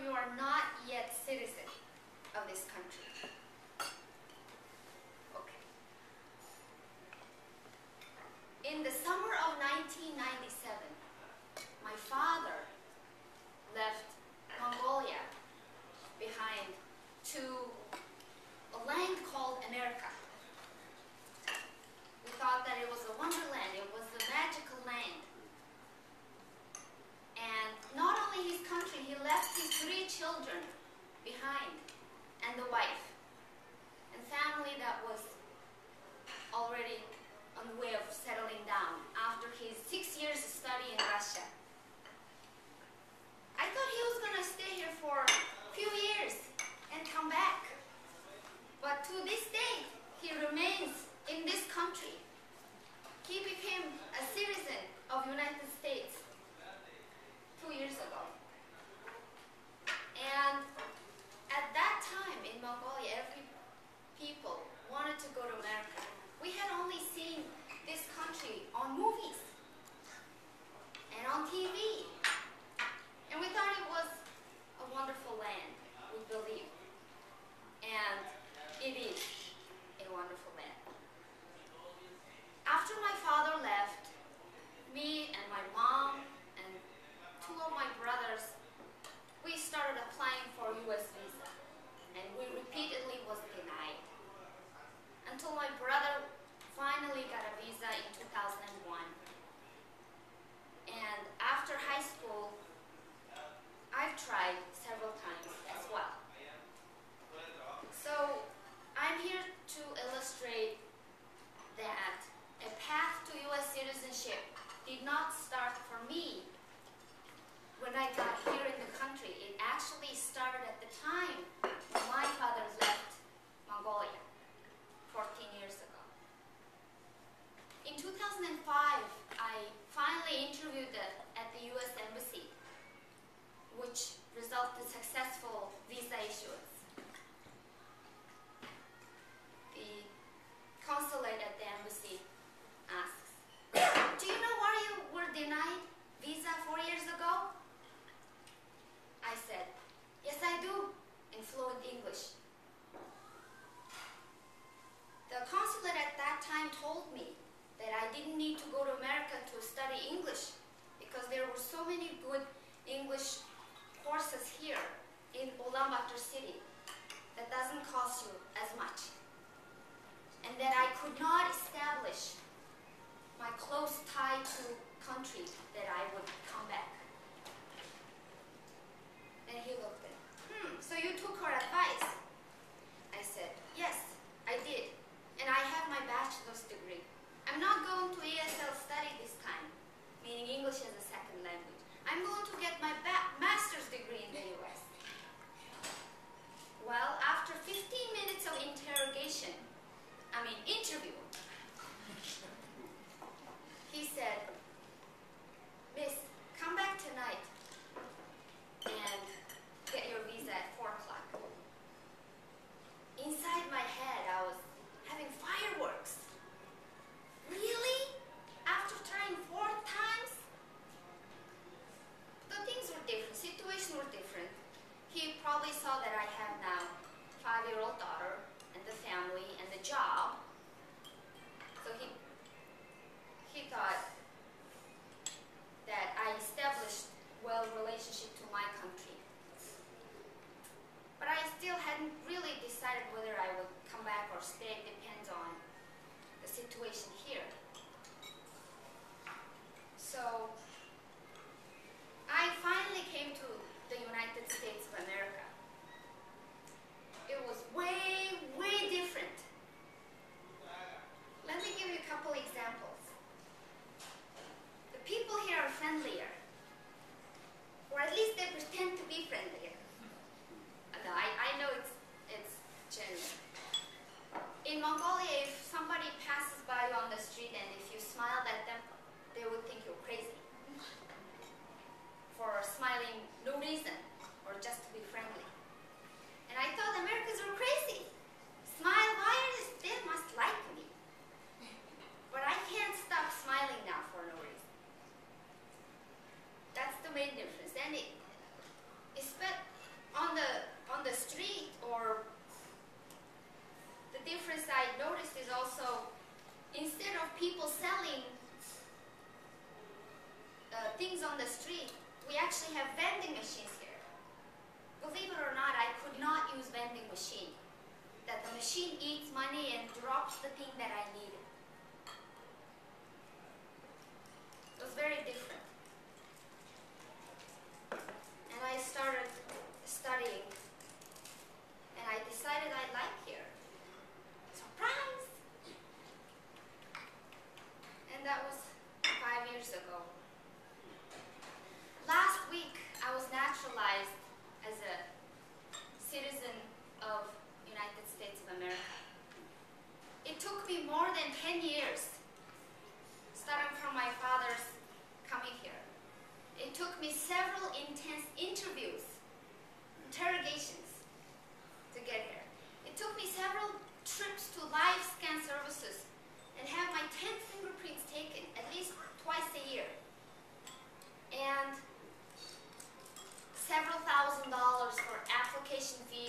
you are not yet citizen of this country. Okay. In the summer of 1997, my father left Mongolia behind to a land called America. We thought that it was a wonderland, it was a magical land. And not only his country, he left his 3 children behind, and the wife, and family that was already on the way of settling down after his 6 years of study in Russia. I thought he was going to stay here for a few years and come back. But to this day, he remains in this country. He became a citizen of the United States 2 years ago. And at that time in Mongolia, every people wanted to go to America. We had only seen this country on movies and on TV. And we thought it was a wonderful land, we believed. And it is a wonderful land. After my father left, me and my mom and 2 of my brothers, we started applying for U.S. visa. And we repeatedly was denied. Until my brother finally got a visa in 2001. And after high school, I've tried several times as well. So I'm here to illustrate that a path to U.S. citizenship did not start for me when I got here in the country. It actually started at the time my father left Mongolia 14 years ago. In 2005, I finally interviewed at the U.S. Embassy, which resulted in successful visa issuance. The consulate at the embassy asks, "Do you know why you were denied visa 4 years ago?" I said, "Yes, I do," in fluent English. The consulate at that time told me that I didn't need to go to America to study English because there were so many good English courses here in Ulaanbaatar city that doesn't cost you as much, and that I could not establish my close tie to country that I would come back. And he looked at me, "So you took her advice?" I said, "Yes, I did, and I have my bachelor's degree. I'm not going to ESL study this time," meaning English as a second language. "I'm going to get my master's degree in the U.S. Well, after 15 minutes of interview, he said, "Miss, come back tonight and get your visa at 4 o'clock. Inside my head, I was having fireworks. Really? After trying 4 times? The things were different, situations were different. He probably saw that I have now a 5-year-old daughter and the family and the job. So he thought that I established well relationship to my country. But I still hadn't really decided whether I would come back or stay. It depends on the situation here. So I finally came to the United States of America. It was way, way different machine eats money and drops the thing that I needed. It was very different. And I started studying, and I decided I like here. Surprise! And that was 5 years ago. Last week, I was naturalized as a citizen of United States of America. It took me more than 10 years, starting from my father's coming here. It took me several intense interviews, interrogations to get here. It took me several trips to live scan services and have my 10 fingerprints taken at least twice a year. And several $1,000s for application fee